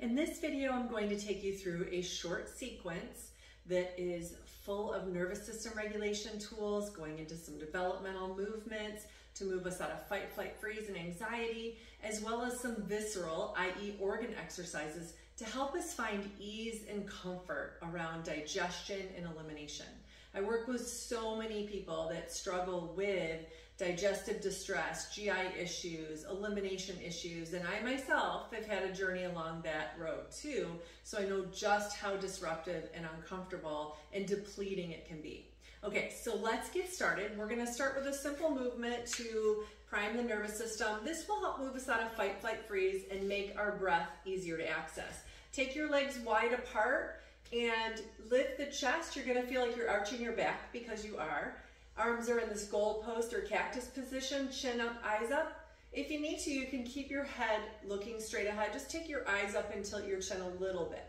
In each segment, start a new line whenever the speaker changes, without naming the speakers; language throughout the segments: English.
In this video, I'm going to take you through a short sequence that is full of nervous system regulation tools, going into some developmental movements to move us out of fight, flight, freeze, and anxiety, as well as some visceral, i.e. organ exercises to help us find ease and comfort around digestion and elimination. I work with so many people that struggle with digestive distress, GI issues, elimination issues, and I myself have had a journey along that road too, so I know just how disruptive and uncomfortable and depleting it can be. Okay, so let's get started. We're gonna start with a simple movement to prime the nervous system. This will help move us out of fight, flight, freeze and make our breath easier to access. Take your legs wide apart and lift the chest. You're gonna feel like you're arching your back because you are. Arms are in this goalpost or cactus position, chin up, eyes up. If you need to, you can keep your head looking straight ahead. Just take your eyes up and tilt your chin a little bit.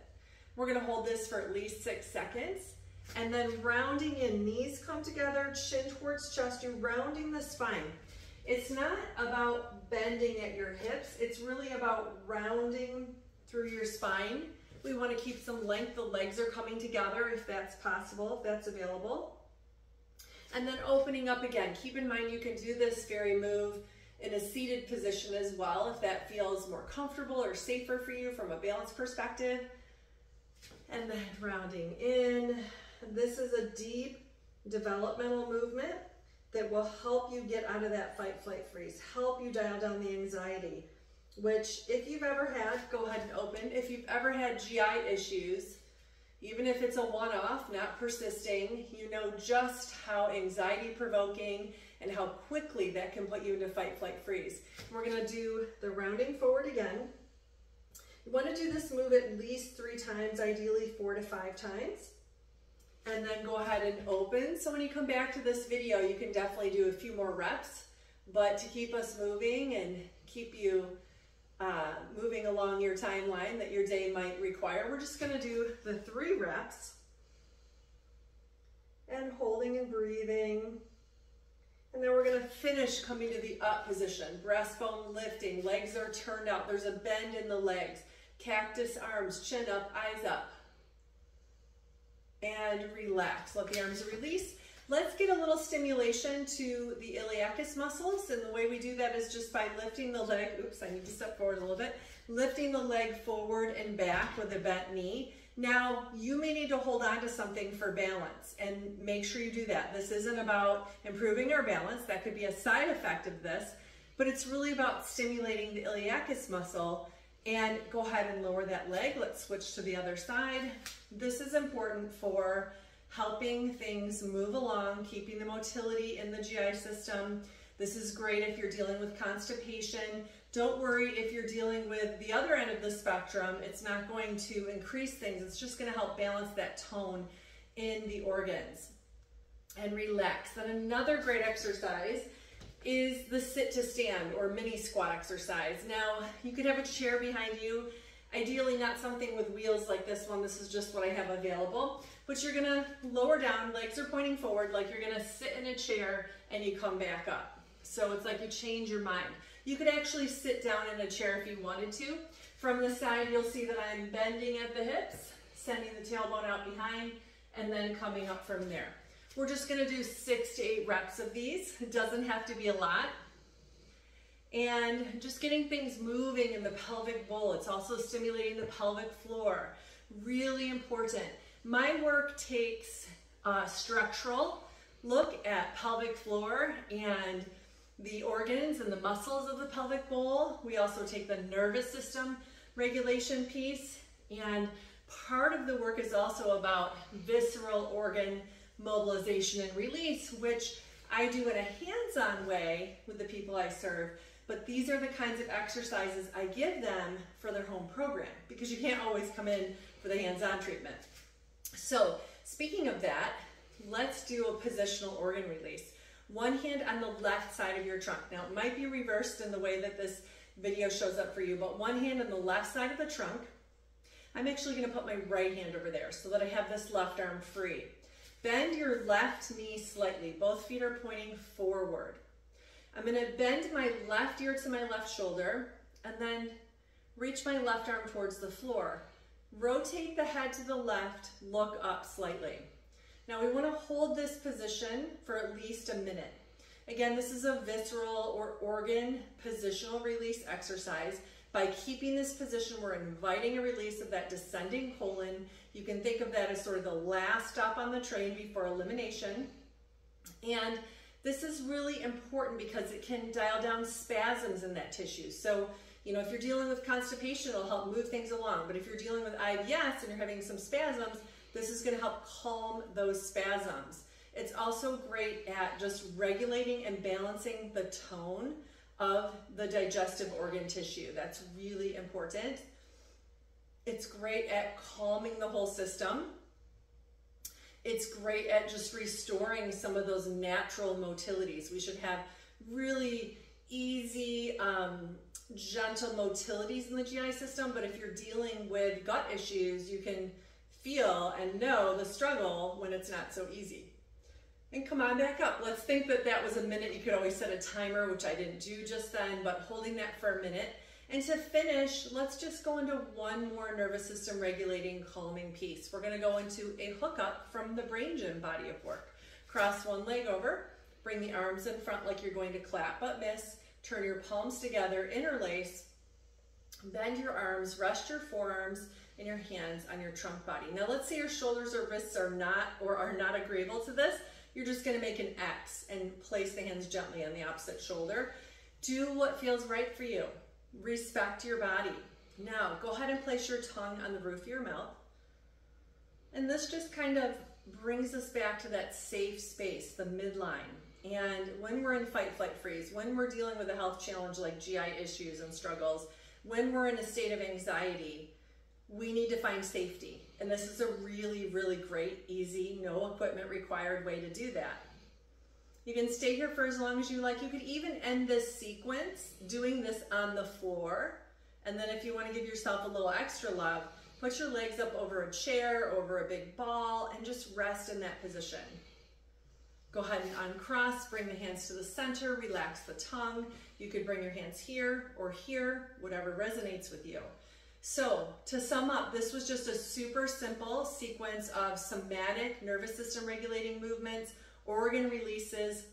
We're gonna hold this for at least 6 seconds. And then rounding in, knees come together, chin towards chest, you're rounding the spine. It's not about bending at your hips, it's really about rounding through your spine. We wanna keep some length, the legs are coming together if that's possible, if that's available. And then opening up again. Keep in mind you can do this very move in a seated position as well if that feels more comfortable or safer for you from a balance perspective. And then rounding in. This is a deep developmental movement that will help you get out of that fight, flight, freeze, help you dial down the anxiety, which if you've ever had, go ahead and open. If you've ever had GI issues, even if it's a one-off, not persisting, you know just how anxiety-provoking and how quickly that can put you into fight, flight, freeze. We're gonna do the rounding forward again. You wanna do this move at least 3 times, ideally 4 to 5 times. And then go ahead and open. So when you come back to this video, you can definitely do a few more reps, but to keep us moving and keep you moving along your timeline that your day might require, we're just gonna do the 3 reps and holding and breathing. And then we're gonna finish coming to the up position, breastbone lifting, legs are turned out, there's a bend in the legs, cactus arms, chin up, eyes up. And relax, let the arms release. Let's get a little stimulation to the iliacus muscles, and the way we do that is just by lifting the leg, oops, I need to step forward a little bit, lifting the leg forward and back with a bent knee. Now, you may need to hold on to something for balance, and make sure you do that. This isn't about improving our balance, that could be a side effect of this, but it's really about stimulating the iliacus muscle. And go ahead and lower that leg. Let's switch to the other side. This is important for helping things move along, keeping the motility in the GI system. This is great if you're dealing with constipation. Don't worry if you're dealing with the other end of the spectrum. It's not going to increase things. It's just going to help balance that tone in the organs. And relax. Then another great exercise is the sit to stand or mini squat exercise. Now, you could have a chair behind you, ideally not something with wheels like this one. This is just what I have available. But you're gonna lower down, legs are pointing forward, like you're gonna sit in a chair and you come back up. So it's like you change your mind. You could actually sit down in a chair if you wanted to. From the side, you'll see that I'm bending at the hips, sending the tailbone out behind, and then coming up from there. We're just gonna do 6 to 8 reps of these. It doesn't have to be a lot. And just getting things moving in the pelvic bowl. It's also stimulating the pelvic floor. Really important. My work takes a structural look at pelvic floor and the organs and the muscles of the pelvic bowl. We also take the nervous system regulation piece. And part of the work is also about visceral organ mobilization and release, which I do in a hands-on way with the people I serve, but these are the kinds of exercises I give them for their home program because you can't always come in for the hands-on treatment. So speaking of that, let's do a positional organ release. One hand on the left side of your trunk. Now it might be reversed in the way that this video shows up for you, but one hand on the left side of the trunk. I'm actually going to put my right hand over there so that I have this left arm free. Bend your left knee slightly. Both feet are pointing forward. I'm going to bend my left ear to my left shoulder and then Reach my left arm towards the floor. Rotate the head to the left, look up slightly. Now we want to hold this position for at least a minute. Again, this is a visceral or organ positional release exercise. By keeping this position, we're inviting a release of that descending colon. You can think of that as sort of the last stop on the train before elimination. And this is really important because it can dial down spasms in that tissue. So, if you're dealing with constipation, it'll help move things along. But if you're dealing with IBS and you're having some spasms, this is going to help calm those spasms. It's also great at just regulating and balancing the tone of the digestive organ tissue. That's really important. It's great at calming the whole system. It's great at just restoring some of those natural motilities. We should have really easy, gentle motilities in the GI system, but if you're dealing with gut issues, you can feel and know the struggle when it's not so easy. And come on back up. Let's think that that was a minute. You could always set a timer, which I didn't do just then, but holding that for a minute. And to finish, let's just go into one more nervous system regulating, calming piece. We're going to go into a hookup from the Brain Gym body of work. Cross one leg over, bring the arms in front like you're going to clap but miss. Turn your palms together, interlace, bend your arms, rest your forearms and your hands on your trunk body. Now let's say your shoulders or wrists are not agreeable to this. You're just going to make an X and place the hands gently on the opposite shoulder. Do what feels right for you. Respect your body. Now go ahead and place your tongue on the roof of your mouth. And this just kind of brings us back to that safe space, the midline. And when we're in fight, flight, freeze, when we're dealing with a health challenge like GI issues and struggles, when we're in a state of anxiety, we need to find safety. And this is a really, really great, easy, no equipment required way to do that. You can stay here for as long as you like. You could even end this sequence doing this on the floor. And then if you want to give yourself a little extra love, put your legs up over a chair, over a big ball, and just rest in that position. Go ahead and uncross, bring the hands to the center, relax the tongue. You could bring your hands here or here, whatever resonates with you. So to sum up, this was just a super simple sequence of somatic nervous system regulating movements, organ releases,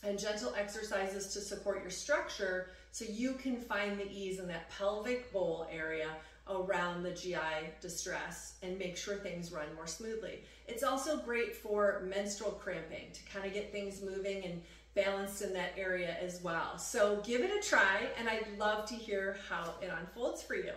and gentle exercises to support your structure so you can find the ease in that pelvic bowl area around the GI distress and make sure things run more smoothly. It's also great for menstrual cramping to kind of get things moving and balanced in that area as well. So give it a try, and I'd love to hear how it unfolds for you.